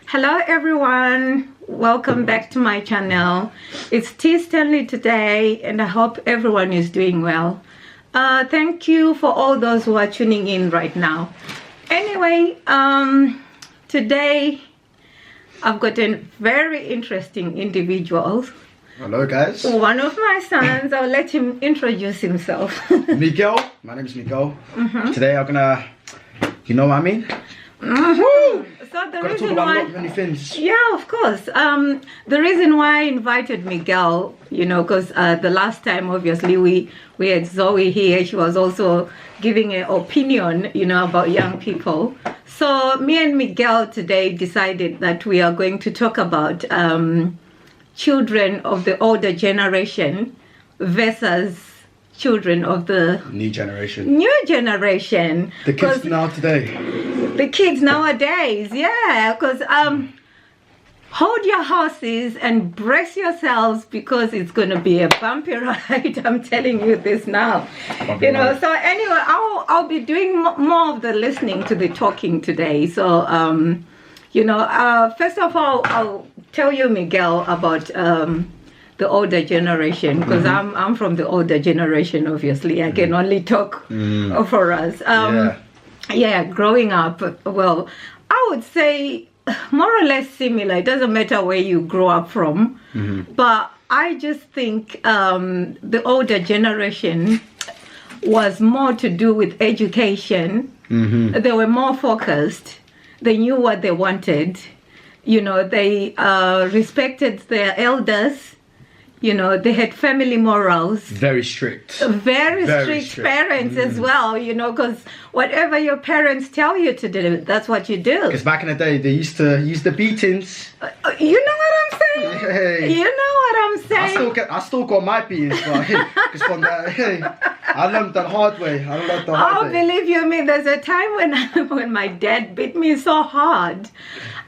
Hello everyone, welcome back to my channel. It's T Stanley today and I hope everyone is doing well. Thank you for all those who are tuning in right now. Anyway, today I've got a very interesting individual. Hello guys. One of my sons, I'll let him introduce himself. Miguel, my name is Miguel. Today I'm gonna, you know what I mean? So the Gotta reason talk about why, not many things. yeah, of course. The reason why I invited Miguel, you know, because the last time obviously we had Zoe here. She was also giving an opinion, you know, about young people. So me and Miguel today decided that we are going to talk about children of the older generation versus children of the New generation. new generation. The kids now today. The kids nowadays, yeah, because hold your horses and brace yourselves because it's going to be a bumpy ride. I'm telling you this now. Bumpy ride. So anyway, I'll be doing more of the listening to the talking today. So first of all, I'll tell you, Miguel, about the older generation, because I'm from the older generation. Obviously, I can only talk for us. Yeah, growing up, well, I would say more or less similar. It doesn't matter where you grow up from, but I just think the older generation was more to do with education. They were more focused. They knew what they wanted. You know, they respected their elders. You know, they had family morals. Very strict. Very strict parents as well, you know, because whatever your parents tell you to do, that's what you do. Because back in the day, they used to use the beatings. You know what I'm saying? Hey. You know what I'm saying? I still got my beatings, but because from that, I learned the hard way. Oh, believe you me, there's a time when my dad beat me so hard.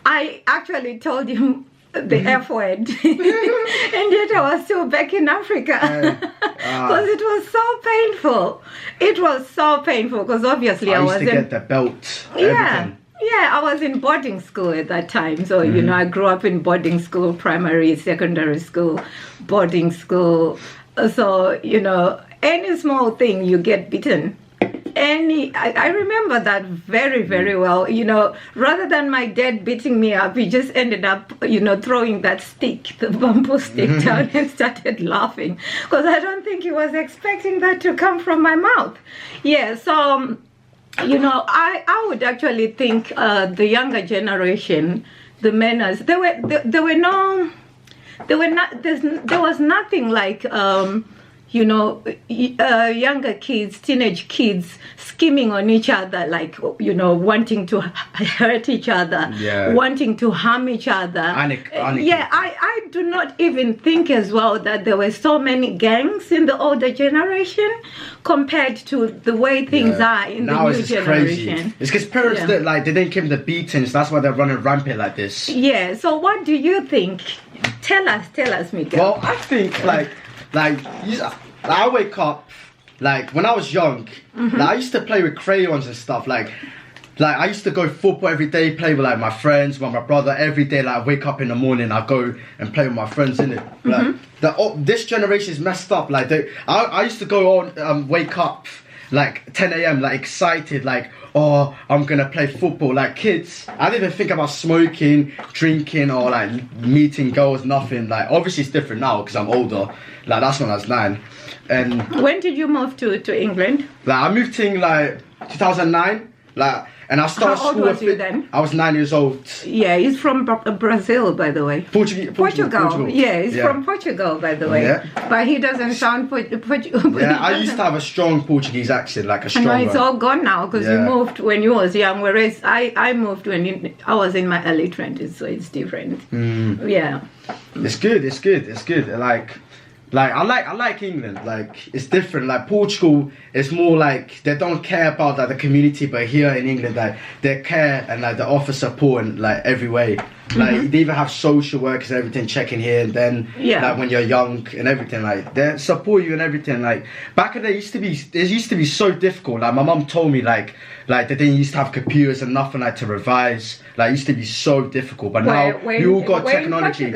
I actually told him the F word, and yet I was still back in Africa because it was so painful. It was so painful because obviously I used was to get the belt. Yeah, I was in boarding school at that time. So you know, I grew up in boarding school, primary, secondary school, boarding school. So you know, any small thing you get beaten. I remember that very, very well. You know, rather than my dad beating me up, he just ended up, you know, throwing that stick, the bamboo stick down and started laughing. Because I don't think he was expecting that to come from my mouth. Yeah, so, you know, I would actually think the younger generation, the manners, there was nothing like, you know, younger kids, teenage kids scheming on each other, like, you know, wanting to hurt each other, wanting to harm each other. Yeah, I do not even think as well that there were so many gangs in the older generation compared to the way things are in the new generation. Crazy. It's because parents that they didn't give them the beatings. That's why they're running rampant like this. Yeah. So what do you think? Tell us, Miguel. Well, I think I wake up when I was young. I used to play with crayons and stuff. Like I used to go football every day, play with my friends, with my brother every day. I wake up in the morning, I go and play with my friends in it. This generation is messed up. I used to go on wake up 10 a.m. excited, oh, I'm gonna play football. Kids, I didn't even think about smoking, drinking, or meeting girls. Nothing. Obviously it's different now because I'm older. That's when I was 9. And when did you move to England? I moved in 2009. And I started How old school. was you then? I was 9 years old. Yeah, he's from Brazil, by the way. Portugal. Yeah, he's from Portugal, by the way. Yeah. But he doesn't sound Portuguese. Yeah, I used to have a strong Portuguese accent, a strong one. It's all gone now because you moved when you was young, whereas I moved when I was in my early 20s, so it's different. Yeah. It's good. Like I like England. Like it's different. Like Portugal, it's more like they don't care about like the community, but here in England, like they care and like they offer support in like every way. Like they even have social workers and everything checking here and then. Like when you're young and everything, like they support you and everything. Like back in the day, it used to be so difficult. Like my mum told me like they didn't used to have computers and nothing like to revise. Like it used to be so difficult. But now you all got technology.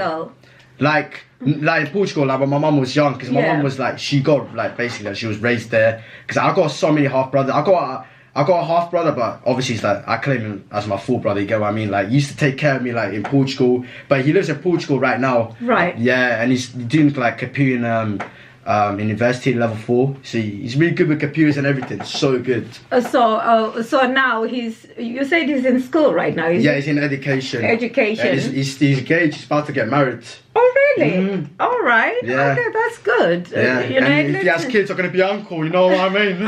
Like in Portugal, like when my mum was young, because my mum was like, she got like basically like, she was raised there. Because I got so many half brothers. I got a half brother, but obviously he's like, I claim him as my full brother. You get what I mean? Like he used to take care of me like in Portugal, but he lives in Portugal right now. Right. Yeah, and he's doing like computing in university level 4. So he's really good with computers and everything. So good. So now you said he's in school right now. He's in education. He's engaged. He's about to get married. Oh really? All right. Yeah. Okay, that's good. Yeah. And if he has kids, are going to be uncle. You know what I mean?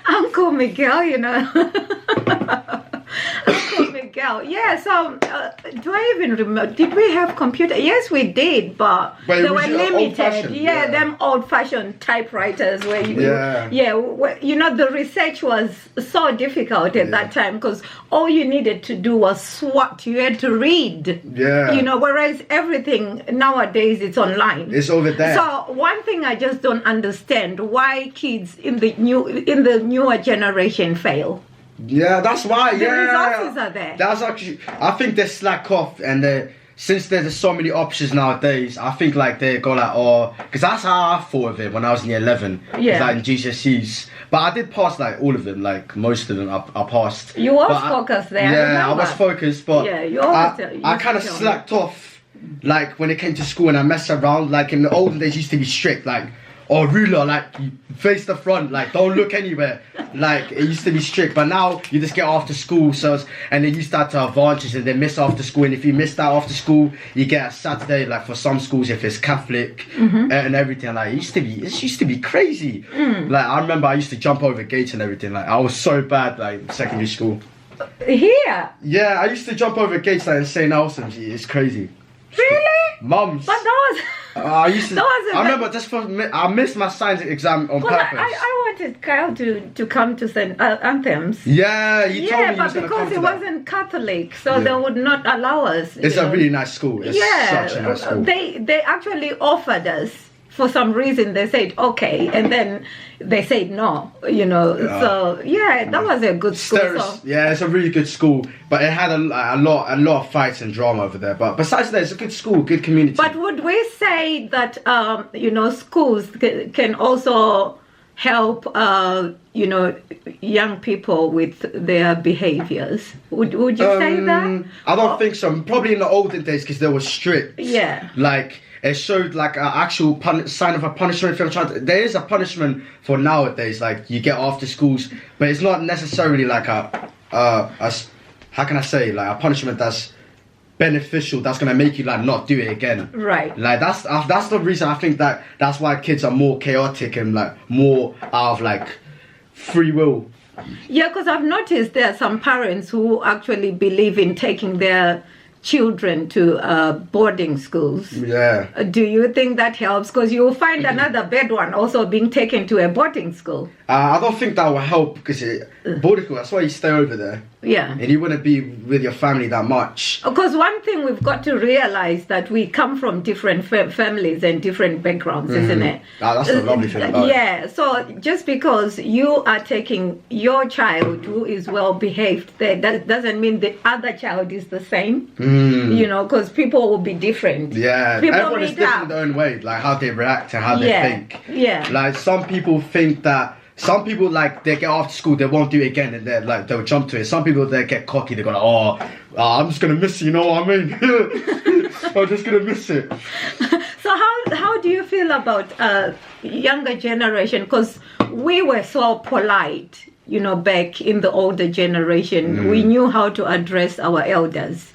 Uncle Miguel, you know. Uncle Miguel. Yeah, so do I even remember? Did we have computer? Yes, we did, but they were limited. Yeah, them old-fashioned typewriters where you you know, the research was so difficult at that time because all you needed to do was swat. You had to read. Yeah. You know, whereas everything nowadays it's online. It's over there. So one thing I just don't understand, why kids in the newer generation fail. Yeah, that's why. The resources are there. That's actually, I think they slack off, and since there's so many options nowadays, I think like they go like, because that's how I thought of it when I was in year 11. Yeah. Like in GCSEs, but I did pass like all of them, like most of them I passed. You was focused there. Yeah, I was focused, but I kind of slacked off, like when it came to school, and I messed around. Like in the olden days, used to be strict, like. Or ruler, like you face the front, like don't look anywhere. Like it used to be strict, but now you just get after school. And then you start to advantage and then miss after school. And if you miss that after school, you get a Saturday. Like for some schools, if it's Catholic and everything, like it used to be crazy. Like I remember I used to jump over gates and everything. Like I was so bad, like secondary school. Here? Yeah, I used to jump over gates like in St. Elson's. It's crazy. Really? Mums. But that was. I remember I missed my science exam on purpose. I wanted Kyle to come to St. Anthems. Yeah, he told me he was going to come. Yeah, but because he wasn't Catholic, so they would not allow us. It's a really nice school. It's such a nice school. They actually offered us. For some reason they said okay, and then they said no, you know. So that was a good school. Yeah, it's a really good school, but it had a lot of fights and drama over there. But besides that, it's a good school, good community. But would we say that you know, schools can also help you know, young people with their behaviors? Would you say that? I don't think so. Probably in the olden days because they were strict. Yeah. Like. It showed like an actual sign of a punishment. There is a punishment for nowadays, like you get after schools, but it's not necessarily like a how can I say, like a punishment that's beneficial, that's gonna make you like not do it again. Right. Like that's the reason I think that's why kids are more chaotic and like more out of like free will. Yeah, because I've noticed there are some parents who actually believe in taking their children to boarding schools. Yeah. Do you think that helps? Because you will find another bad one also being taken to a boarding school. I don't think that will help because boarding school, that's why you stay over there. Yeah. And you wouldn't be with your family that much. Because one thing we've got to realize that we come from different families and different backgrounds, isn't it? That's the lovely thing about it. Yeah. So just because you are taking your child who is well behaved there, that doesn't mean the other child is the same. You know, because people will be different. Yeah. People everyone is different in their own way, like how they react and how they think. Yeah. Like some people think that. Some people like they get after school, they won't do it again, and they're like they'll jump to it. Some people they get cocky, they go like, I'm just gonna miss it, you know what I mean? I'm just gonna miss it. So how do you feel about younger generation? Because we were so polite, you know, back in the older generation. We knew how to address our elders.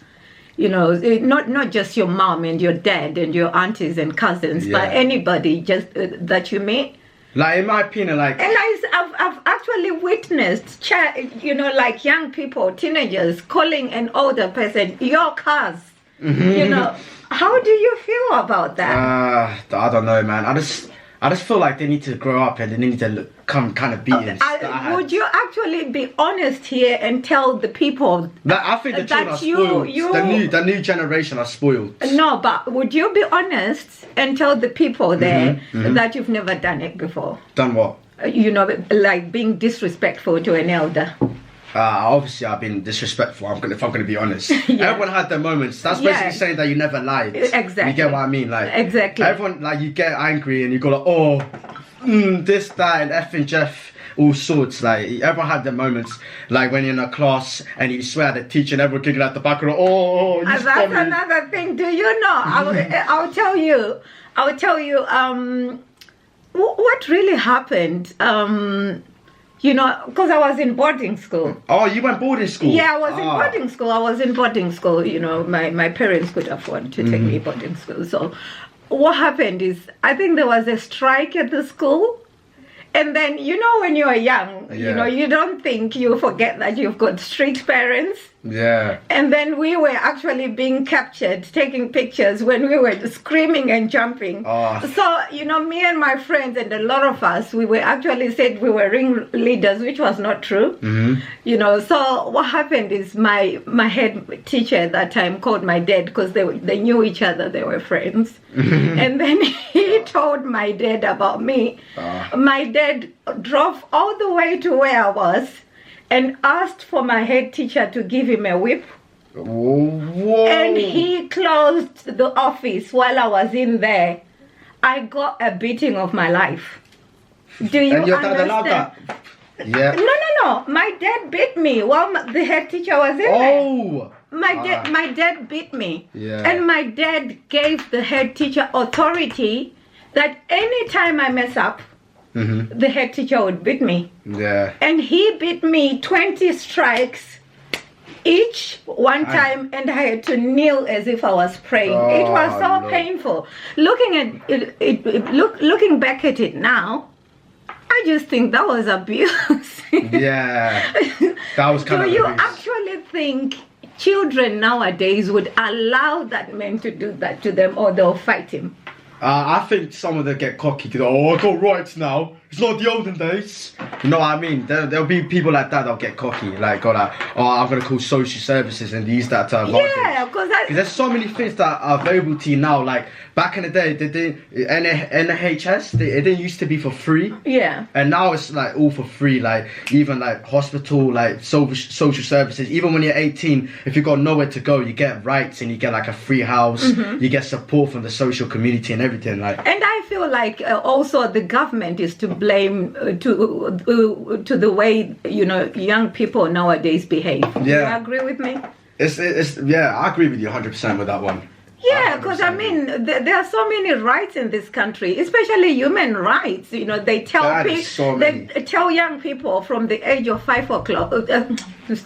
You know, not just your mom and your dad and your aunties and cousins, but anybody just that you meet. Like in my opinion, like, and I've actually witnessed, you know, like young people, teenagers calling an older person your cuz. You know, how do you feel about that? I don't know, man. I just feel like they need to grow up and they need to come kind of beaten. Would you actually be honest here and tell the people that I think the children are spoiled? The new generation are spoiled. No, but would you be honest and tell the people there that you've never done it before? Done what? You know, like being disrespectful to an elder. Obviously I've been disrespectful. If I'm gonna be honest, everyone had their moments. That's basically saying that you never lied. Exactly. You get what I mean? Like exactly. Everyone, like, you get angry and you go like, this, that, and F and Jeff, all sorts. Like everyone had their moments. Like when you're in a class and you swear at the teacher and everyone kicking out the back of the that's another thing. Do you know? I'll tell you. What really happened? You know, because I was in boarding school. Oh, you went boarding school? Yeah, I was in boarding school. You know, my parents could afford to take me boarding school. So what happened is, I think there was a strike at the school. And then, you know, when you're young, you know, you don't think, you forget that you've got strict parents. Yeah. And then we were actually being captured, taking pictures when we were screaming and jumping. So, you know, me and my friends and a lot of us, we were actually said we were ringleaders, which was not true. You know, so what happened is my head teacher at that time called my dad because they knew each other, they were friends. And then he told my dad about me. My dad drove all the way to where I was and asked for my head teacher to give him a whip. Whoa. And he closed the office while I was in there. I got a beating of my life. Do you and your understand? dad allowed that? Yeah. No. My dad beat me while the head teacher was in there. My dad beat me. Yeah. And my dad gave the head teacher authority that anytime I mess up, the head teacher would beat me. Yeah. And he beat me 20 strikes each one time, and I had to kneel as if I was praying. It was so painful. Looking at looking back at it now, I just think that was abuse. Yeah. That was kind of Do you abuse. actually think children nowadays would allow that man to do that to them, or they'll fight him? I think some of them get cocky. I got rights now. It's not the olden days. You know what I mean? There'll be people like that that'll get cocky. Like, I'm going to call social services and use that to advantage. Yeah, because there's so many things that are available to you now. Like, back in the day, NHS, it didn't used to be for free. Yeah. And now it's like all for free. Like, even like hospital, like social services. Even when you're 18, if you've got nowhere to go, you get rights and you get like a free house. You get support from the social community and everything. Like. And I feel like also the government is to blame to the way, you know, young people nowadays behave. Yeah. Do you agree with me? It's yeah, I agree with you 100% with that one. Yeah, because I mean, there are so many rights in this country, especially human rights. You know, they tell they tell young people from the age of 5 o'clock.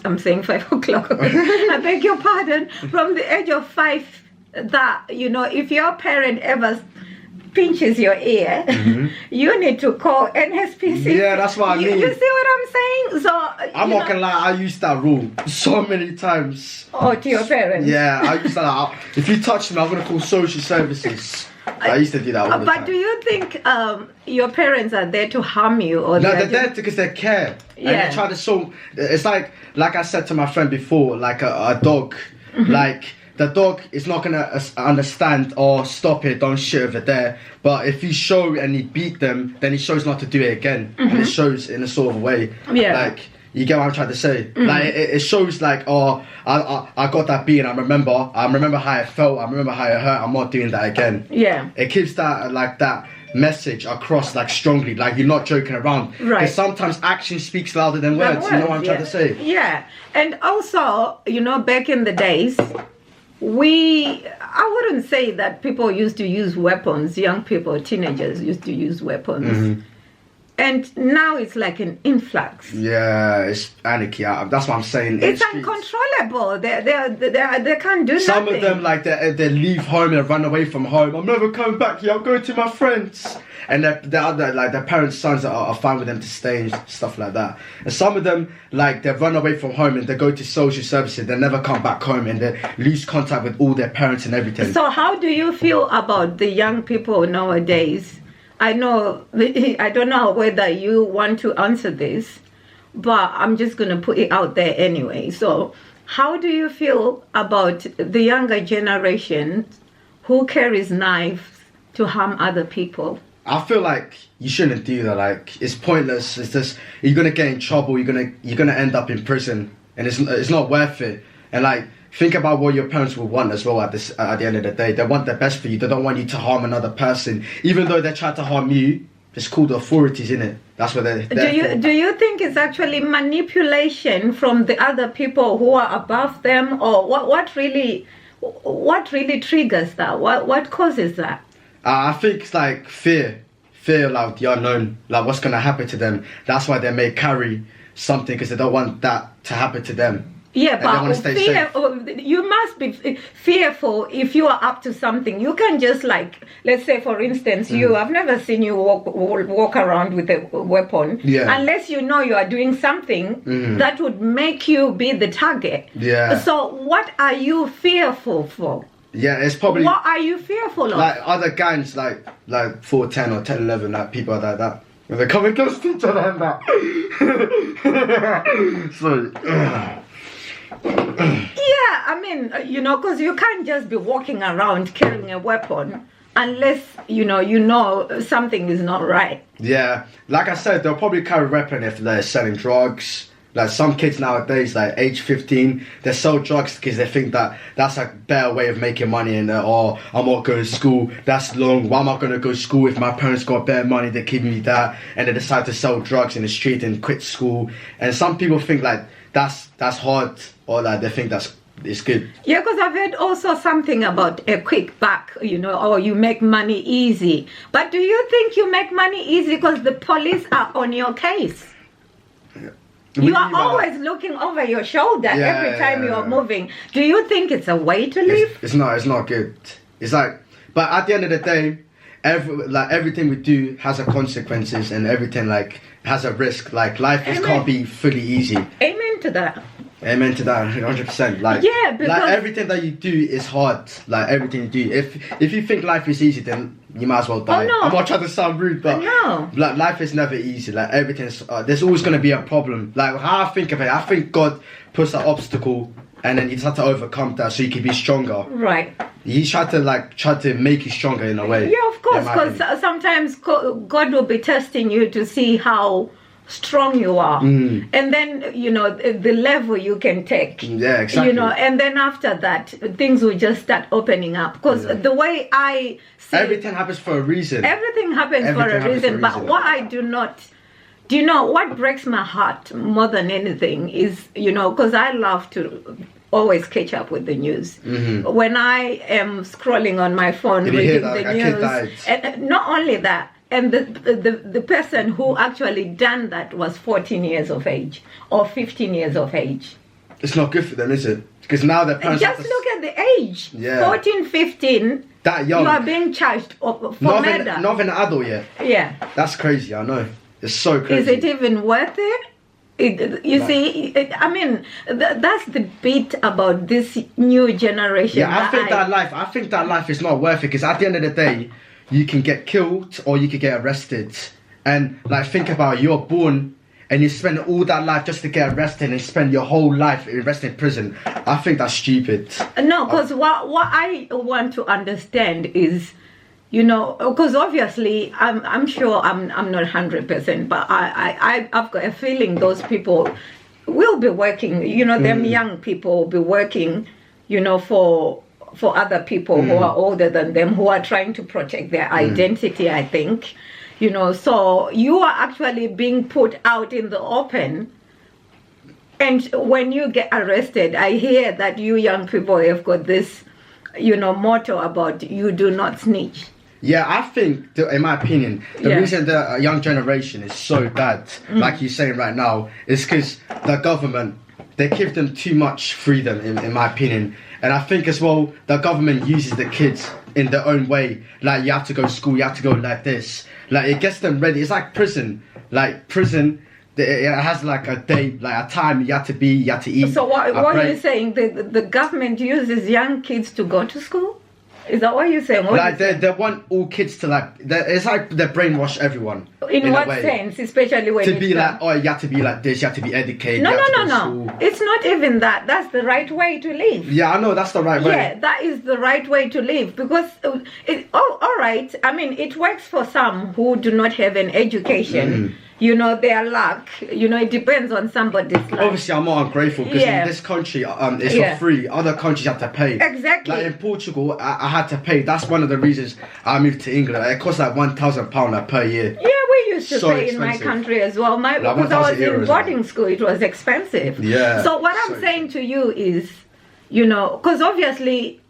I'm saying 5 o'clock. I beg your pardon. From the age of 5, that, you know, if your parent ever pinches your ear, you need to call NSPC. Yeah, that's what I mean. You see what I'm saying? So I'm not gonna lie, I used that rule so many times. Oh, to your parents? Yeah, I used that. If you touch me, I'm gonna call social services. I used to do that all the time. But do you think your parents are there to harm you, or no? They're there because they care. Yeah. And they try to show. It's like I said to my friend before, like a dog, like. The dog is not gonna understand or stop it, don't shit over there. But if you show and you beat them, then he shows not to do it again, and it shows in a sort of way. Yeah. Like, you get what I'm trying to say. Like it shows like, oh, I got that beating. I remember how I felt. I remember how it hurt. I'm not doing that again. Yeah. It keeps that like that message across like strongly, like you're not joking around. Right. Because sometimes action speaks louder than words. You know what I'm trying to say? Yeah. And also, you know, back in the days, I wouldn't say that people used to use weapons. Young people, teenagers used to use weapons. And now it's like an influx. Yeah, it's anarchy. That's what I'm saying. It's uncontrollable. They can't do nothing. Some of them, like, they leave home and run away from home. I'm never coming back here. I'm going to my friends. And the other, like, their parents' sons are fine with them to stay and stuff like that. And some of them, like, they run away from home and they go to social services. They never come back home and they lose contact with all their parents and everything. So how do you feel about the young people nowadays? I don't know whether you want to answer this, but I'm just going to put it out there anyway. So how do you feel about the younger generation who carries knives to harm other people? I feel like you shouldn't do that. Like, it's pointless. It's just, you're going to get in trouble. You're going to end up in prison, and it's not worth it. And, like, think about what your parents will want as well at the end of the day. They want the best for you. They don't want you to harm another person. Even though they try to harm you, it's called authorities, innit? That's what they're do you think it's actually manipulation from the other people who are above them? Or what really triggers that? What causes that? I think it's like fear like the unknown, like what's going to happen to them. That's why they may carry something, because they don't want that to happen to them. Yeah, but you must be fearful if you are up to something. You can just, like, let's say, for instance, I've never seen you walk around with a weapon, unless you know you are doing something that would make you be the target. Yeah. So what are you fearful for? Yeah, it's probably... What are you fearful of? Like other gangs, like 410 or 1011, like people like that. When they're coming close to each other and that. Sorry. Yeah, I mean, because you can't just be walking around carrying a weapon unless, you know something is not right. Yeah, like I said, they'll probably carry a weapon if they're selling drugs. Like, some kids nowadays, like age 15, they sell drugs because they think that that's a better way of making money. And I'm not going to school, that's long. Why am I going to go to school if my parents got better money, they give me that? And they decide to sell drugs in the street and quit school. And some people think like that's hard, or like they think it's good. Yeah, because I've heard also something about a quick buck, or you make money easy. But do you think you make money easy because the police are on your case? Yeah. You are always looking over your shoulder every time you are moving. Do you think it's a way to live? It's not good. It's like, but at the end of the day, everything we do has a consequences, and everything like has a risk. Like, life can't be fully easy. Amen to that. Amen to that, 100%. Like, yeah, because like everything that you do is hard. Like, everything you do. If you think life is easy, then you might as well die. Oh, no. I'm not trying to sound rude, but no. Like, life is never easy. Like, everything's there's always going to be a problem. Like, how I think of it, I think God puts an obstacle, and then you just have to overcome that so you can be stronger. Right. He tried to make you stronger in a way. Yeah, of course, because sometimes God will be testing you to see how strong you are, and then the level you can take. Yeah, exactly. And then after that, things will just start opening up. Because the way I see, everything happens for a reason. Everything happens for a reason. But what I do not. Do you know what breaks my heart more than anything is, because I love to always catch up with the news. When I am scrolling on my phone, reading the news, and not only that, and the person who actually done that was 14 years of age or 15 years of age. It's not good for them, is it? Because now their parents just look at the age. Yeah. 14, 15. That young. You are being charged for murder. Not an adult yet. Yeah. That's crazy, I know. It's so crazy. Is it even worth it? I mean, that's the bit about this new generation. Yeah, I think that life is not worth it, because at the end of the day, you can get killed or you can get arrested. And like, think about it, you're born and you spend all that life just to get arrested and spend your whole life arrested in prison. I think that's stupid. No, because what I want to understand is, because obviously I'm sure I'm not 100%, but I've got a feeling those people will be working, them young people will be working, for other people who are older than them, who are trying to protect their identity, I think. So you are actually being put out in the open. And when you get arrested, I hear that you young people have got this, motto about you do not snitch. Yeah, I think, in my opinion, the reason the young generation is so bad, like you're saying right now, is because the government, they give them too much freedom, in my opinion. And I think as well, the government uses the kids in their own way. Like, you have to go to school, you have to go like this. Like, it gets them ready. It's like prison. Like, prison, it has like a day, like a time you have to eat. So what are you saying? The government uses young kids to go to school? Is that what you're saying? Like they want all kids to like. It's like they brainwash everyone. In what sense, especially when to be like, oh, you have to be like this. You have to be educated. No. It's not even that. That's the right way to live. Yeah, I know that's the right way. Yeah, that is the right way to live because all right. I mean, it works for some who do not have an education. You know, their luck. You know, it depends on somebody's life. Obviously, I'm not ungrateful because in this country, it's for free. Other countries have to pay. Exactly. Like in Portugal, I had to pay. That's one of the reasons I moved to England. It cost like £1,000 per year. Yeah, we used to pay expensive. in my country as well. Because I was in boarding school, it was expensive. Yeah. So what I'm saying to you is, you know, because obviously,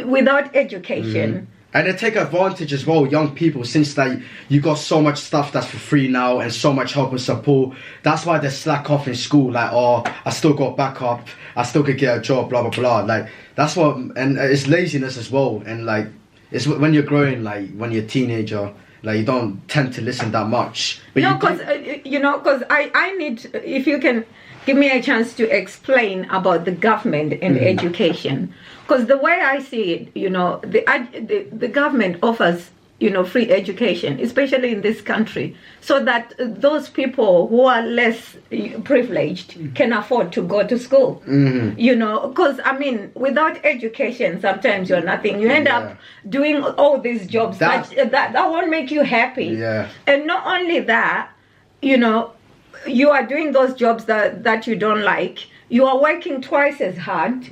without education. And they take advantage as well, young people, since that you got so much stuff that's for free now and so much help and support. That's why they slack off in school, like, oh, I still got backup, I still could get a job, blah, blah, blah. Like, that's what, and it's laziness as well. And like, it's when you're growing, like, when you're a teenager, like, you don't tend to listen that much. But no, because, you know, because I need, if you can give me a chance to explain about the government and education. Because the way I see it, you know, the government offers, you know, free education, especially in this country, so that those people who are less privileged can afford to go to school. You know, because, I mean, without education, sometimes you're nothing. You end up doing all these jobs that won't make you happy. Yeah. And not only that, you know, you are doing those jobs that you don't like. You are working twice as hard,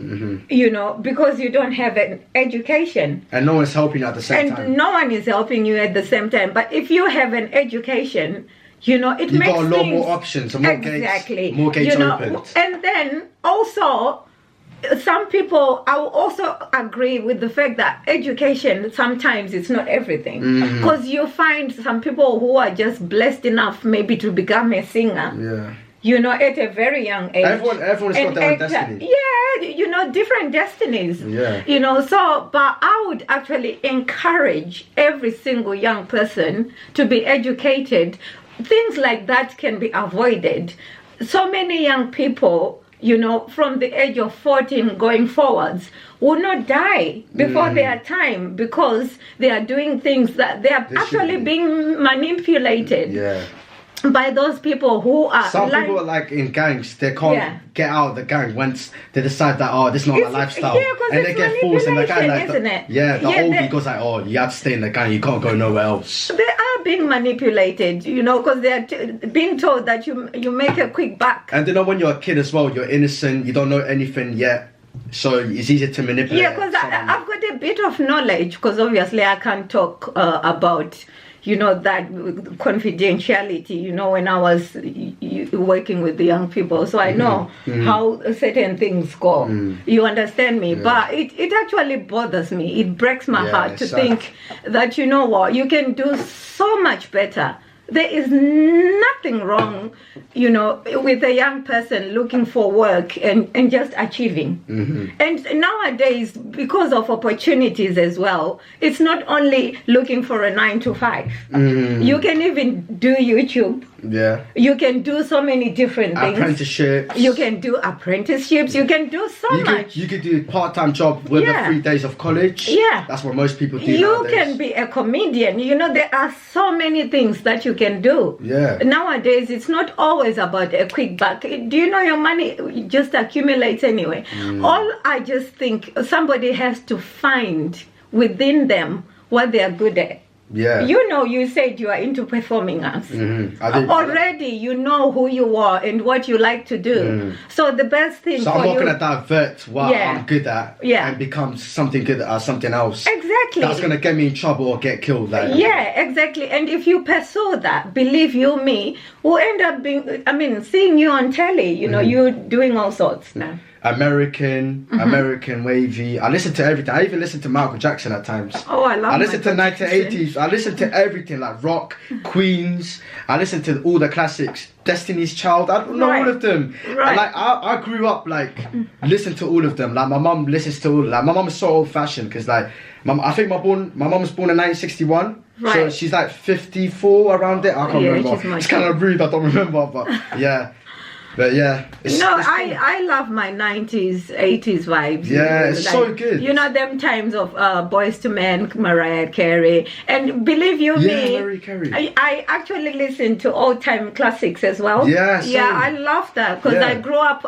you know, because you don't have an education. And no one's helping you at the same time. And no one is helping you at the same time. But if you have an education, you know, it makes got a lot more options, more gates opened. And then also, some people, I will also agree with the fact that education, sometimes it's not everything. Because you find some people who are just blessed enough maybe to become a singer. Yeah. You know, at a very young age. Everyone's got their own destiny. Yeah, you know, different destinies. Yeah. You know, so, but I would actually encourage every single young person to be educated. Things like that can be avoided. So many young people, you know, from the age of 14 going forwards, will not die before their time because they are doing things that they are actually being manipulated by those people who are... Some people are like in gangs, they can't get out of the gang once they decide that, oh, this is not my lifestyle. Yeah, because and they get forced in the gang. Like isn't it? Yeah, the oldie goes like, oh, you have to stay in the gang, you can't go nowhere else. They are being manipulated, you know, because they're being told that you make a quick buck. And you know, when you're a kid as well, you're innocent, you don't know anything yet. So it's easy to manipulate. Yeah, because I've got a bit of knowledge, because obviously I can't talk about... you know, that confidentiality, you know, when I was working with the young people. So I know how certain things go. You understand me? But it actually bothers me. It breaks my heart to think that, you know what, you can do so much better. There is nothing wrong, you know, with a young person looking for work and just achieving. And nowadays, because of opportunities as well, it's not only looking for a 9 to 5. You can even do YouTube. Yeah. You can do so many different things. Apprenticeships. You can do apprenticeships. You can do so much. You could do a part-time job with the 3 days of college. Yeah. That's what most people do You nowadays. can be a comedian. You know, there are so many things that you can do. Yeah. Nowadays, it's not always about a quick buck. Do you know your money just accumulates anyway? All I just think somebody has to find within them what they are good at. Yeah. You know, you said you are into performing arts. Already, you know who you are and what you like to do. So the best thing so for I'm not you... going to divert what I'm good at and become something good at something else. Exactly. That's going to get me in trouble or get killed. Like. Yeah, exactly. And if you pursue that, believe you me, we'll end up being... I mean, seeing you on telly, you know, you're doing all sorts now. American wavy. I listen to everything. I even listen to Michael Jackson at times. Oh, I love. I listen to 1980s. I listen to everything like rock, Queens. I listen to all the classics. Destiny's Child. I don't know all of them. Right. Like I grew up like listen to all of them. Like my mum listens to all. Like my mum is so old fashioned because like I think my mum was born in 1961. Right. So she's like 54 around it. I can't remember. It's kind of rude. I don't remember, but yeah. But yeah, I love my 90s, 80s vibes. Yeah, it's like, so good. You know, them times of Boys to Men, Mariah Carey. And believe you me, Mariah Carey. I actually listen to old-time classics as well. Yeah, yeah, I love that because I grew up,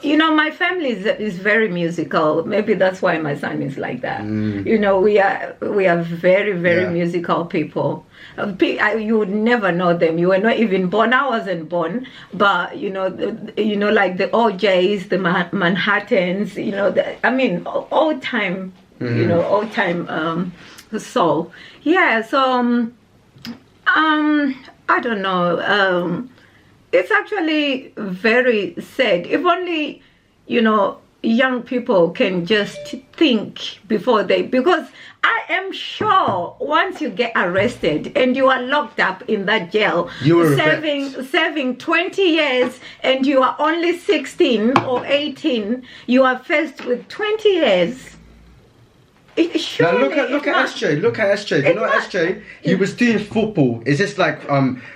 you know, my family is very musical. Maybe that's why my son is like that. You know, we are very, very musical people. You would never know them. You were not even born. I wasn't born, but you know, like the OJs, the Manhattans. You know, I mean, old time. You know, old time soul. Yeah. So, I don't know. It's actually very sad. If only, you know, young people can just think before because I am sure once you get arrested and you are locked up in that jail, serving 20 years and you are only 16 or 18, you are faced with 20 years. Now look at SJ. Look at SJ. You know SJ? He was doing football. Is this like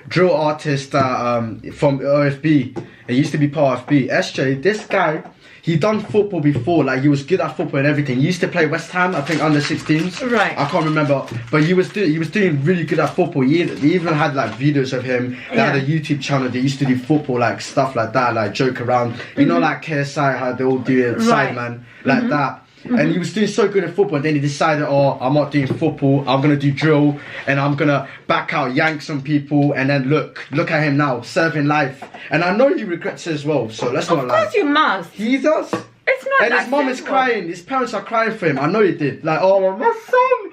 drill artist from OFB? It used to be part of B. SJ, this guy, he done football before. Like he was good at football and everything. He used to play West Ham, I think under 16s. Right. I can't remember, but he was doing really good at football. He even had like videos of him. They had a YouTube channel. They used to do football like stuff like that, like joke around. You know, like KSI, how they all do it, Sideman, like that. And he was doing so good at football, and then he decided, oh, I'm not doing football, I'm gonna do drill, and I'm gonna back out, yank some people, and then look at him now, serving life. And I know he regrets it as well, so let's not lie. Of course you must. He does. It's not. And his mom is crying, his parents are crying for him. I know he did. Like, oh, my son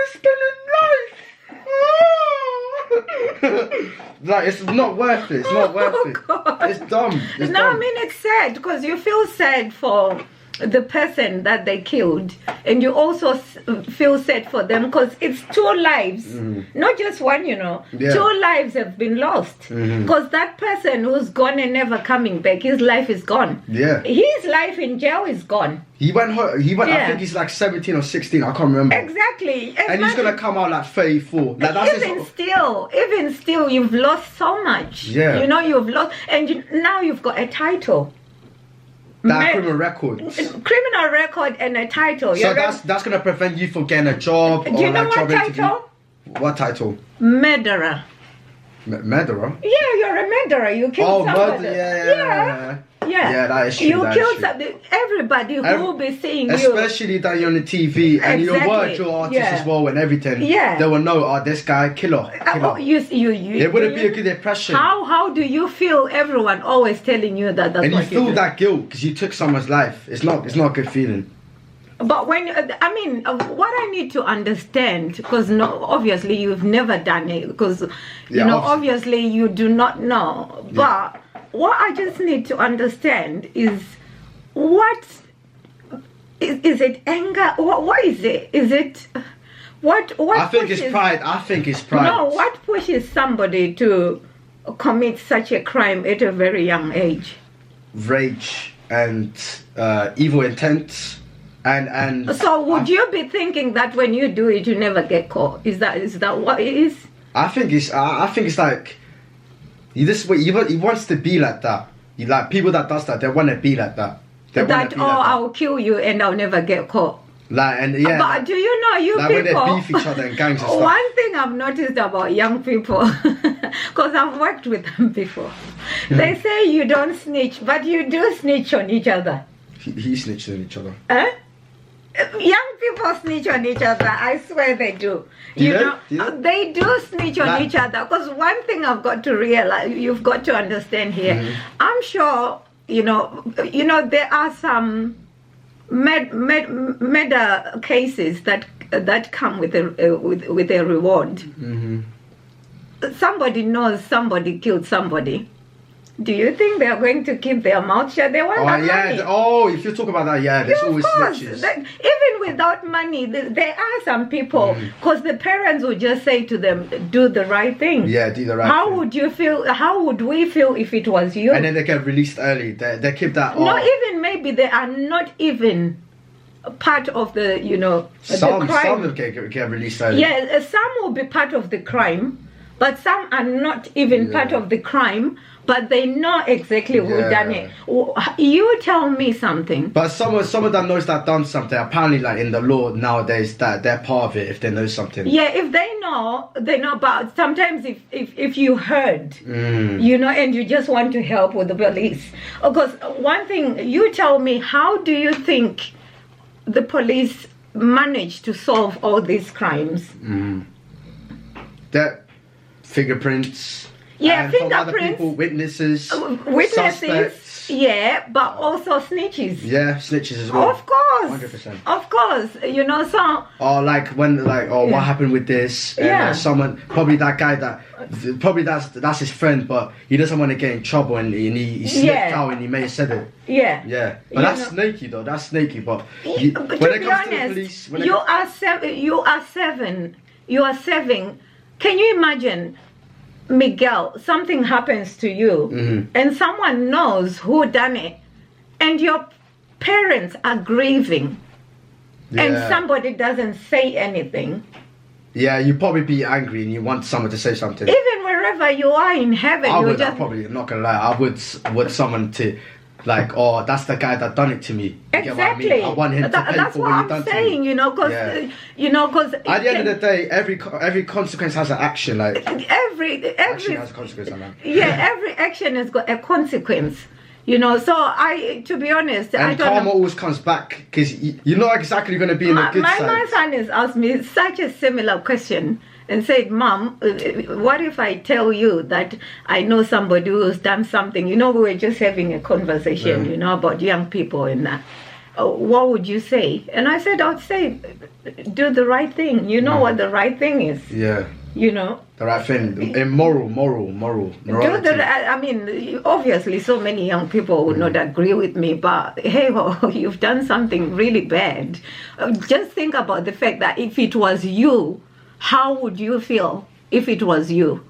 is spending life. Like, it's not worth it. It's not worth it. God. It's dumb. It's dumb. I mean, it's sad because you feel sad for the person that they killed, and you also feel sad for them because it's 2 lives, not just one, you know. 2 lives have been lost because that person who's gone and never coming back, his life is gone. His life in jail is gone. He went I think he's like 17 or 16, I can't remember. Exactly. And he's gonna come out like 34. Like, that's even still you've lost so much. You know, you've lost, and now you've got a title. Criminal record and a title. So that's gonna prevent you from getting a job. Do you know what title? What title? Murderer. Murderer? Yeah, you're a murderer. You killed somebody. Yeah, that is true. You killed somebody. Everybody who will be seeing you, especially that you're on the TV and you were a drill artist as well and everything. They will know, this guy killer. It wouldn't be a good impression. How do you feel? Everyone always telling you that. That's and you feel that guilt because you took someone's life. It's not a good feeling. But when what I need to understand, because obviously you've never done it, because obviously you do not know, but. What I just need to understand is what is it anger? What is it? Is it what? I think it's pride. No, what pushes somebody to commit such a crime at a very young age? Rage and evil intent, and. So would you be thinking that when you do it, you never get caught? Is that what it is? I think it's like. He wants to be like that. Like people that does that, they want to be like that. I'll kill you and I'll never get caught. Like but do you know like people? When they beef each other in gangs and stuff. One thing I've noticed about young people, because I've worked with them before, they say you don't snitch, but you do snitch on each other. He snitched on each other. Young people snitch on each other. I swear they do. They do snitch on each other. Because one thing I've got to realize, you've got to understand here. I'm sure you know there are some murder cases that come with a reward. Somebody knows somebody killed somebody, Do you think they are going to keep their mouth shut? They want that money. If you talk about that, there's always snitches. Even without money, there are some people, because the parents would just say to them, do the right thing. Yeah, do the right thing. How would you feel? How would we feel if it was you? And then they get released early. They keep that. No, even maybe they are not even part of the, the crime. Some of them get released early. Yeah, some will be part of the crime, but some are not even part of the crime. But they know exactly who done it. You tell me something. But some of them knows that done something. Apparently, like in the law nowadays, that they're part of it if they know something. Yeah, if they know. But sometimes if you heard, and you just want to help with the police. Because one thing, you tell me, how do you think the police managed to solve all these crimes? That fingerprints. Yeah, and fingerprints. From other people, witnesses, suspects. Yeah, but also snitches. Yeah, snitches as well. Of course. 100%. Of course, so. Or like when, what happened with this? And someone, probably that guy that's his friend, but he doesn't want to get in trouble, and he slipped out and he may have said it. Yeah. Yeah, but that's snaky though. That's snaky. But when to it be comes honest, to the police, you are seven. Can you imagine? Miguel, something happens to you and someone knows who done it, and your parents are grieving and somebody doesn't say anything. Yeah, you'd probably be angry and you want someone to say something. Even wherever you are in heaven, I'm not gonna lie, I would someone to, like, oh, that's the guy that done it to me. Exactly. I want him to pay that's for what what he I'm done saying, to me. because at the end of the day, every consequence has an action. Like every action has a consequence. Every action has got a consequence. So to be honest, and I don't karma know. always comes back, because you're not exactly going to be in the good side. My son has asked me such a similar question and said, Mom, what if I tell you that I know somebody who's done something? We were just having a conversation, about young people and that. What would you say? And I said, I'd say, do the right thing. You know what the right thing is. Yeah. The right thing. Morality. Obviously, so many young people would not agree with me, but hey, you've done something really bad. Just think about the fact that if it was you, how would you feel if it was you?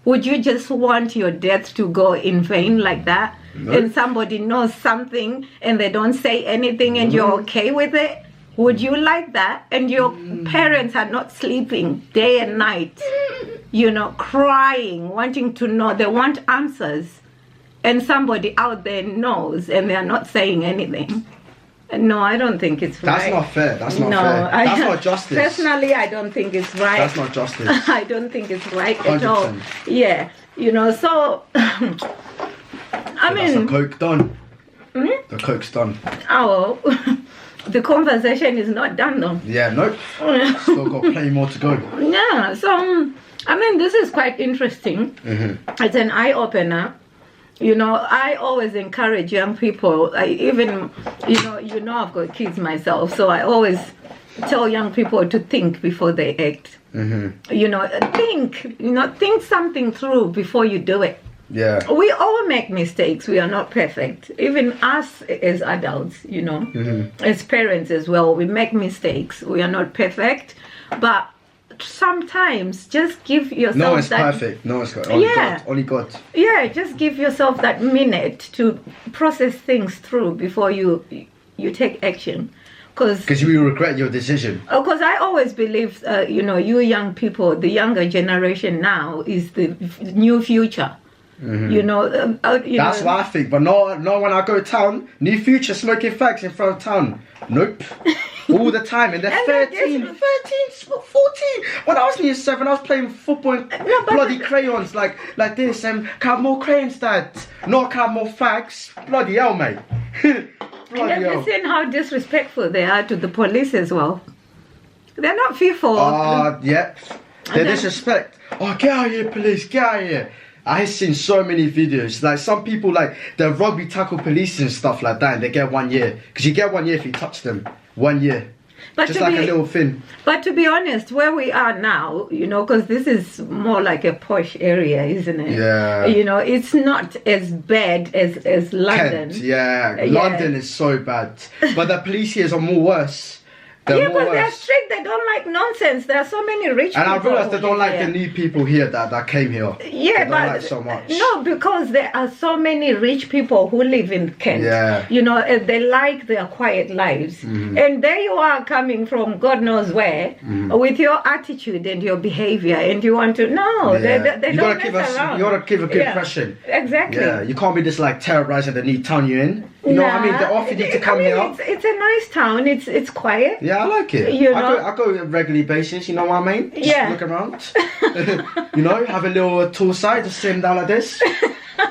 Would you just want your death to go in vain like that? No. And somebody knows something and they don't say anything and you're okay with it? Would you like that? And your parents are not sleeping day and night, crying, wanting to know. They want answers. And somebody out there knows and they're not saying anything. No, I don't think it's right. That's not fair. That's not fair. That's not justice. Personally, I don't think it's right. That's not justice. I don't think it's right 100%. at all. Yeah, so... That's a coke done. The coke's done. Oh, the conversation is not done though. Yeah, nope. Still got plenty more to go. Yeah, so, this is quite interesting. It's an eye-opener. I always encourage young people. I've got kids myself, so I always tell young people to think before they act. Think something through before you do it. Yeah. We all make mistakes. We are not perfect. Even us as adults, as parents as well, we make mistakes. We are not perfect, but sometimes just give yourself no one's perfect. No one's God. Only God. Yeah, just give yourself that minute to process things through before you take action. Because you will regret your decision. Because I always believe, you young people, the younger generation now is the new future. That's what I think, but no, when I go town, new future smoking fags in front of town. Nope. All the time, and they're 13, 14. When I was near 7, I was playing football and bloody crayons like this, and can I have more crayons, Dad? Not can I have more fags? Bloody hell, mate. Bloody hell. Have you seen how disrespectful they are to the police as well? They're not fearful. Yeah. They disrespect. Oh, get out of here, police, get out of here. I've seen so many videos, like some people like the rugby tackle police and stuff like that, and they get 1 year, because you get 1 year if you touch them. 1 year. But just like a little thing. But to be honest, where we are now, you know, because this is more like a posh area, isn't it? Yeah. You know, it's not as bad as London. Kent, yeah. London is so bad. But the police here are more worse. Because they're strict, they don't like nonsense. There are so many rich people. And I realized they don't like the new people here that came here. Yeah, they don't like so much. No, because there are so many rich people who live in Kent. Yeah. You know, they like their quiet lives. And there you are coming from God knows where with your attitude and your behavior, and you want to, they don't mess around. You gotta give a good impression. Exactly. Yeah, you can't be just like terrorizing the new town you're in. You know what I mean? They offered you to come here. It's a nice town. It's quiet. Yeah, I like it. You know? I go on a regular basis, you know what I mean? Just look around. You know, have a little tour side, just sitting down like this.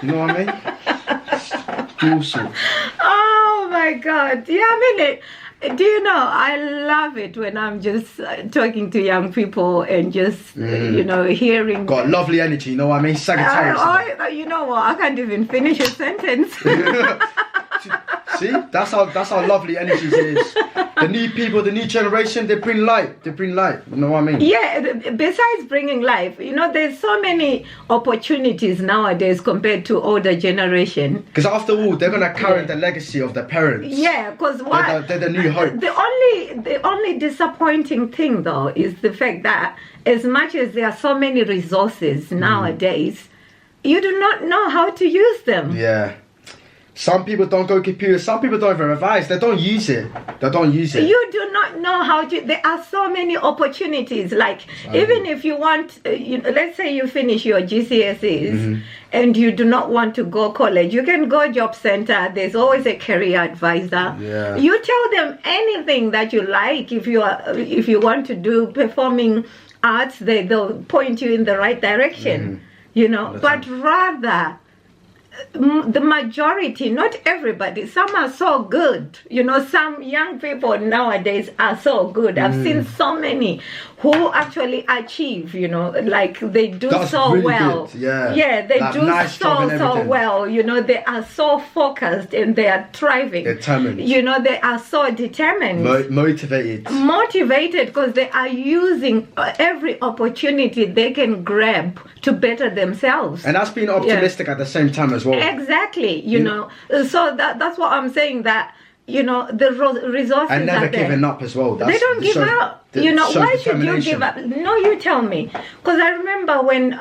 You know what I mean? Awesome. Oh my God. Yeah, I mean, do you know, I love it when I'm just talking to young people and just, you know, hearing. Got lovely energy, you know what I mean? Sagittarius. You know what? I can't even finish a sentence. See, that's how lovely energy is. The new people, the new generation, they bring light. They bring light. You know what I mean? Yeah. Besides bringing life, you know, there's so many opportunities nowadays compared to older generation. Because after all, they're gonna carry the legacy of their parents. Yeah, because they're the new hope. The only disappointing thing though is the fact that as much as there are so many resources nowadays, you do not know how to use them. Yeah. Some people don't go computers. Some people don't even revise. They don't use it. You do not know how to. There are so many opportunities. Like even if you want, let's say you finish your GCSEs and you do not want to go college, you can go job center. There's always a career advisor. Yeah. You tell them anything that you like. If you want to do performing arts, they'll point you in the right direction. You know, but rather. The majority, not everybody, some are so good. You know, some young people nowadays are so good. I've seen so many who actually achieve, you know, like they do so really well. Good. Yeah. Yeah, they like do nice so well. You know, they are so focused and they are thriving. Determined. You know, they are so determined. Motivated because they are using every opportunity they can grab to better themselves. And that's being optimistic at the same time as well. Exactly, you know. So that's what I'm saying, that, you know, the resources and never are there. giving up as well. They don't give up. You know, why should you give up? No, you tell me. Because I remember when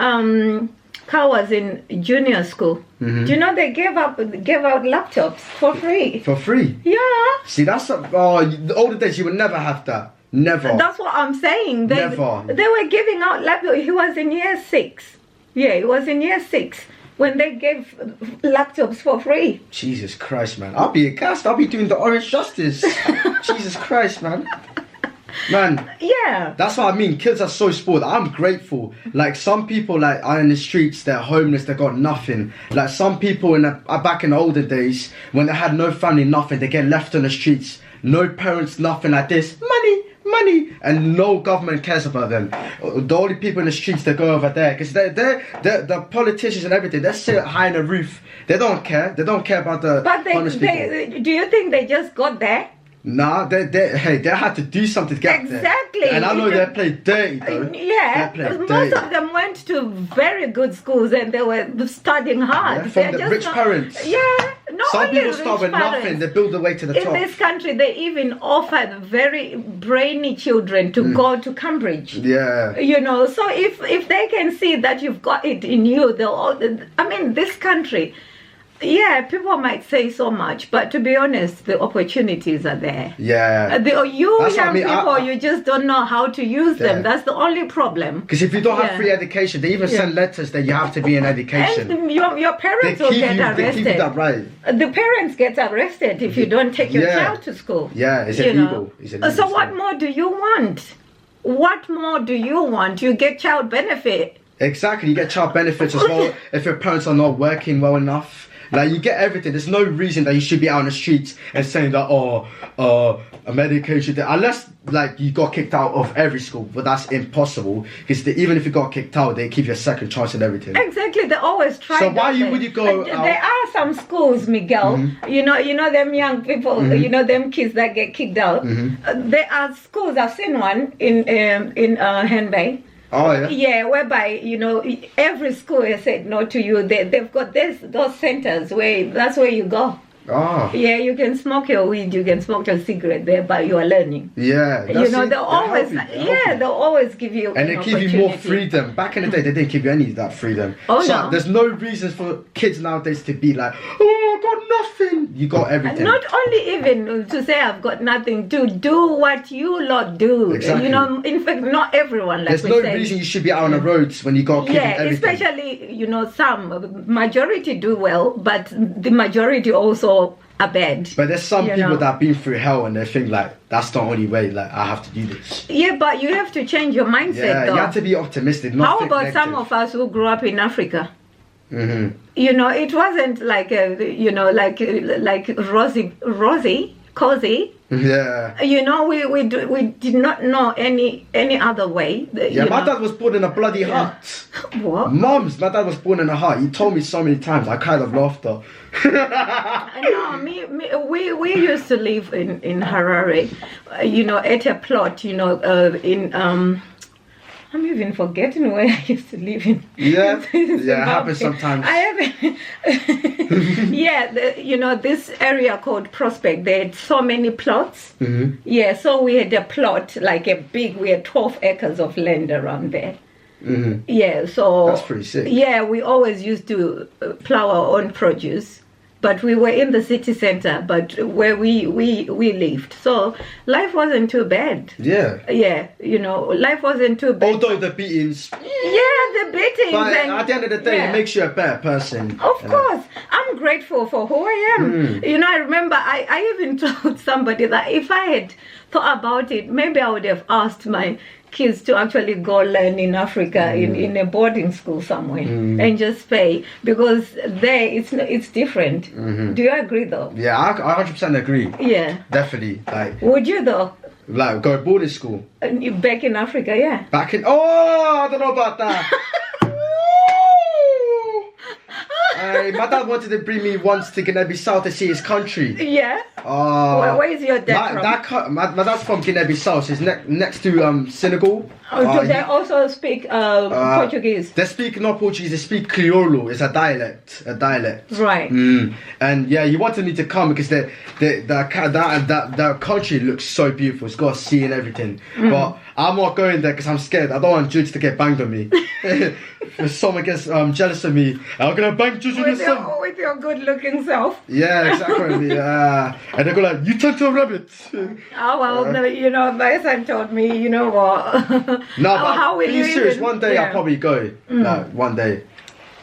Carl was in junior school. Do you know they gave out laptops for free? For free? Yeah. See, that's the older days you would never have that. Never. That's what I'm saying. Never. They were giving out laptops. He was in year 6. Yeah, he was in year 6 when they gave laptops for free. Jesus Christ, man. I'll be aghast. I'll be doing the Orange Justice. Jesus Christ, man. Man. Yeah. That's what I mean. Kids are so spoiled. I'm grateful. Like some people like are in the streets, they're homeless, they got nothing. Like some people back in the older days, when they had no family, nothing, they get left on the streets. No parents, nothing like this. Money, and no government cares about them. The only people in the streets, they go over there because they're the politicians and everything. They sit high in the roof. They don't care. They don't care about the honest people. Do you think they just got there? Nah, they had to do something to get there. Exactly. And I know they played dirty though. Yeah, most of them went to very good schools and they were studying hard. Yeah, from the rich parents. Yeah. Some people start with nothing, they build their way to the top. In this country, they even offered very brainy children to go to Cambridge. Yeah. You know, so if they can see that you've got it in you, this country, yeah, people might say so much, but to be honest, the opportunities are there. Yeah. You just don't know how to use them. That's the only problem. Because if you don't have free education, they even send letters that you have to be in education. And your parents will get arrested. They keep that right. The parents get arrested if you don't take your child to school. Yeah, it's illegal. So what more do you want? What more do you want? You get child benefit. Exactly, you get child benefits as well if your parents are not working well enough. Like, you get everything. There's no reason that you should be out on the streets and saying that, a medication, unless like you got kicked out of every school, but that's impossible because even if you got kicked out, they give you a second chance and everything. Exactly, they always try. So why would you go? There are some schools, Miguel. You know them young people. You know them kids that get kicked out. There are schools. I've seen one in Henbei. Oh yeah. Yeah, whereby every school has said no to you. They've got those centers where that's where you go. Oh. Yeah, you can smoke your weed, you can smoke your cigarette there, but you are learning. Yeah. They'll always give you. And they give you more freedom. Back in the day, they didn't give you any of that freedom. Oh so no. There's no reason for kids nowadays to be like, oh, I got nothing. You got everything. Not only even to say I've got nothing, to do what you lot do. Exactly. In fact, not everyone. Like there's no reason you should be out on the roads when you got kids and everything. Especially some majority do well, but the majority also are bad. But there's some people that have been through hell and they think like that's the only way. Like I have to do this. Yeah, but you have to change your mindset. Yeah, though. You have to be optimistic. How about some of us who grew up in Africa? It wasn't like like rosy, cozy. Yeah. We did not know any other way. My dad was born in a bloody hut. What? My dad was born in a hut. He told me so many times. I cried of laughter. No, we used to live in Harare. At a plot. In I'm even forgetting where I used to live in. Yeah, it happens sometimes. I haven't. Yeah, this area called Prospect, they had so many plots. Yeah, so we had a plot, we had 12 acres of land around there. Yeah, so. That's pretty sick. Yeah, we always used to plow our own produce. But we were in the city center, but where we lived. So life wasn't too bad. Yeah. Yeah, life wasn't too bad. Although the beatings. Yeah, the beatings. But at the end of the day, it makes you a better person. Of course. I'm grateful for who I am. I remember I even told somebody that if I had thought about it, maybe I would have asked my kids to actually go learn in Africa in a boarding school somewhere and just pay, because there it's different. Do you agree though? Yeah, I 100% agree. Yeah, definitely. Would you though? Like go boarding school back in Africa? Yeah. I don't know about that. My dad wanted to bring me once to Guinea-Bissau to see his country. Yeah. Where is your dad from? My dad's from Guinea-Bissau, so it's next to Senegal. Do they also speak Portuguese? They speak not Portuguese, they speak Criollo. It's a dialect. Right. And yeah, he wanted me to come because the country looks so beautiful. It's got a sea and everything. But I'm not going there because I'm scared. I don't want Jude to get banged on me. If someone gets jealous of me, I'm gonna bang Jude with your good-looking self. Yeah, exactly. And they go like, you turned to a rabbit. Oh well, no, my son told me, you know what? No, but how will you serious? even, one day I'll probably go. Like one day.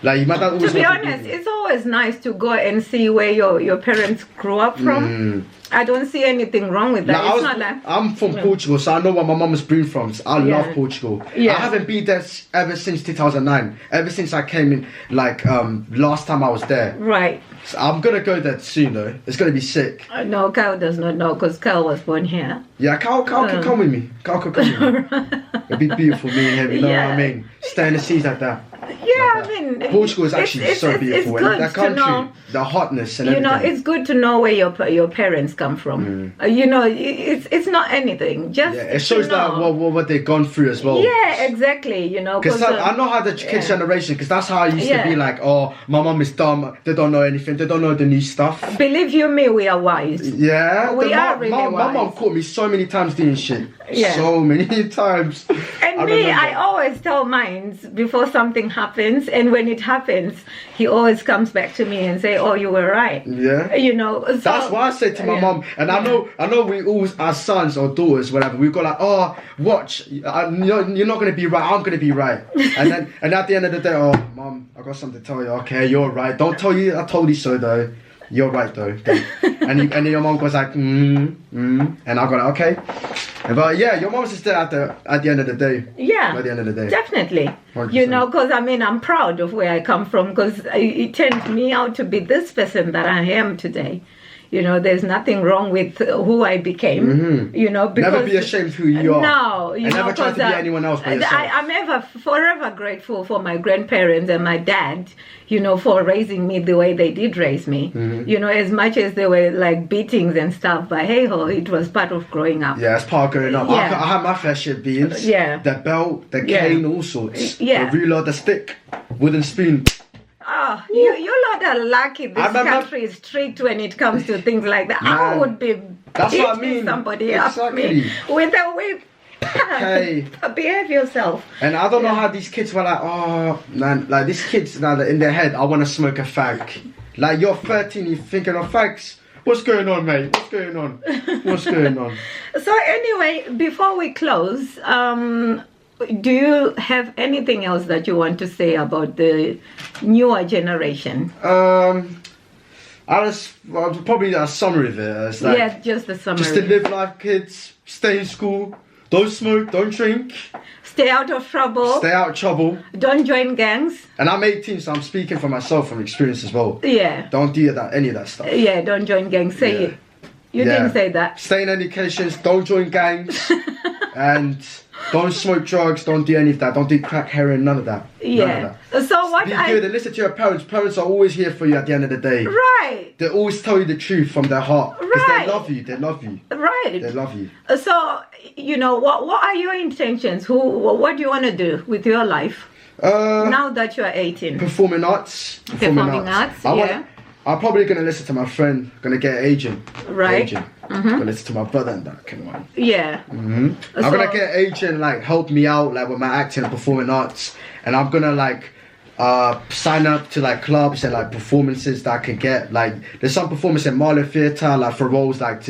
Like my dad always. To be honest, it's always nice to go and see where your parents grew up from. I don't see anything wrong with that. I'm from Portugal, so I know where my mum was born from. So I love Portugal. Yeah. I haven't been there ever since 2009. Ever since I came in, last time I was there. Right. So I'm gonna go there soon though. It's gonna be sick. No, Kyle does not know because Kyle was born here. Yeah, Kyle can come with me. Kyle can come with me. It'd be beautiful, me and him. You know what I mean? Stay in the seas like that. Yeah, I mean, Portugal is actually so beautiful. It's good the country, to know, the hotness and everything. It's good to know where your parents come from. It's not anything. Just it shows that what they've gone through as well. Yeah, exactly. Because I know how the kids generation. Because that's how I used to be like. Oh, my mom is dumb. They don't know anything. They don't know the new stuff. Believe you me, we are wise. Yeah, we are really wise. My mom caught me so many times doing shit. Yeah. So many times. And I always tell mine before something happens, and when it happens, he always comes back to me and say, "Oh, you were right." Yeah. So, that's why I say to my mom, and I know we all, our sons or daughters, whatever, we go like, "Oh, watch, you're not gonna be right. I'm gonna be right." and at the end of the day, "Oh, mom, I got something to tell you." Okay, you're right. Don't tell you I told you so though. You're right though. And then your mom goes like, and I go like, okay. But yeah, your mom's sister at the end of the day. Yeah. At the end of the day. Definitely. 100%. You know, because I mean, I'm proud of where I come from, because it turned me out to be this person that I am today. You know, there's nothing wrong with who I became. You know, because never be ashamed of who you are. No, you and know, never try to be anyone else but yourself. I'm ever forever grateful for my grandparents and my dad, you know, for raising me the way they did raise me. You know, as much as there were like beatings and stuff, but hey ho, it was part of growing up. Yeah, it's part of growing up. Yeah. I had my fair share of beatings. Yeah. The belt, the cane, all sorts. Yeah. The ruler, the stick, wooden spoon. Oh, you lot are lucky. This country is strict when it comes to things like that. Man, I would be that's what I beating mean. somebody Exactly. up me with a whip. Hey. Behave yourself. And I don't know how these kids were like, oh man, like these kids now in their head, I want to smoke a fag. Like you're 13, you're thinking of fags. What's going on, mate? What's going on? What's going on? So anyway, before we close, do you have anything else that you want to say about the newer generation? Probably a summary of it. It's like, yeah, just a summary. just to live life, kids. Stay in school. Don't smoke. Don't drink. Stay out of trouble. Stay out of trouble. Don't join gangs. And I'm 18, so I'm speaking for myself from experience as well. Yeah. Don't do any of that stuff. Yeah, don't join gangs. Say it. You didn't say that. Stay in education. Don't join gangs. And don't smoke drugs. Don't do any of that. Don't do crack, heroin, none of that. Yeah. None of that. So what Be good and listen to your parents. Parents are always here for you at the end of the day. Right. They always tell you the truth from their heart. Because Right. they love you. They love you. Right. They love you. So, you know, what are your intentions? What do you want to do with your life now that you are 18? Performing arts. Performing arts, yeah. I'm probably going to listen to my friend. Going to get an agent. Right. Agent. Gonna listen to my brother and that kind of one. Yeah. I'm gonna get an agent like help me out like with my acting and performing arts, and I'm gonna like sign up to like clubs and like performances that I can get. Like there's some performance in Marlow Theatre like for roles like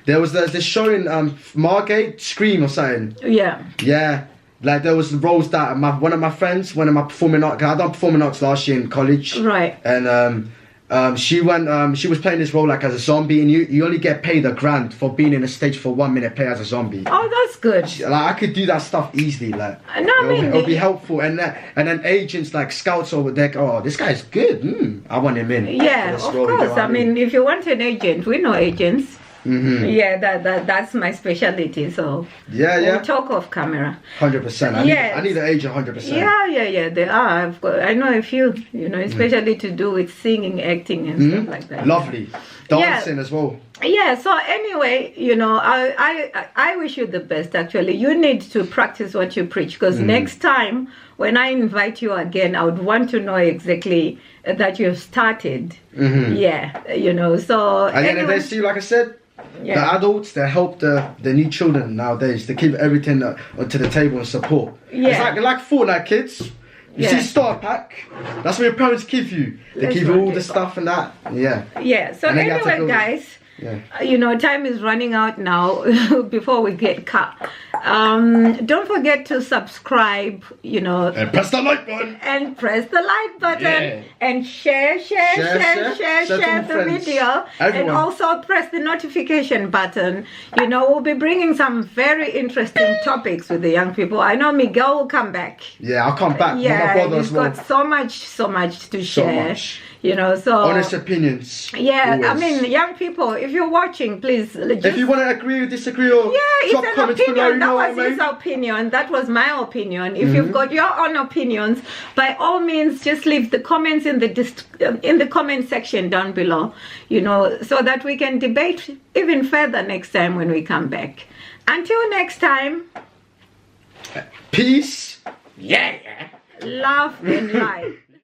there's this show in Margate, Scream or something. Yeah. Yeah. Like there was roles that one of my performing arts, I done performing arts last year in college. Right. And she was playing this role like as a zombie, and you only get paid $1,000 for being in a stage for 1 minute play as a zombie. Oh, that's good. Like I could do that stuff easily. Like it'll be helpful, and then agents like scouts over there. Oh, this guy's good. I want him in. Yeah, of course. I mean, if you want an agent, we know agents. Yeah, that's my specialty. So we'll talk off camera. 100%. I need an agent. 100%. Yeah. They are. I know a few. You know, especially to do with singing, acting, and stuff like that. Lovely. Dancing as well. Yeah. So anyway, you know, I wish you the best. Actually, you need to practice what you preach, because next time when I invite you again, I would want to know exactly that you've started. Yeah. You know. So. And then they see, like I said. Yeah. The adults, they help the new children nowadays. They keep everything onto the table and support. Yeah. It's like Fortnite, kids. You see Star Pack, that's what your parents give you. They give you all the stuff and that. Yeah. Yeah. So anyway, guys, you know, time is running out now before we get cut. Don't forget to subscribe, you know. And press the like button. And press the like button. Yeah. And share the video. Everyone. And also press the notification button. You know, we'll be bringing some very interesting topics with the young people. I know Miguel will come back. Yeah, I'll come back. Yeah, he's got so much to share. You know, so honest opinions. Yeah, always. I mean, young people, if you're watching, please. If you want to agree or disagree, or it's an opinion. Below, that was his opinion. That was my opinion. If you've got your own opinions, by all means, just leave the comments in the comment section down below. You know, so that we can debate even further next time when we come back. Until next time. Peace. Love and light.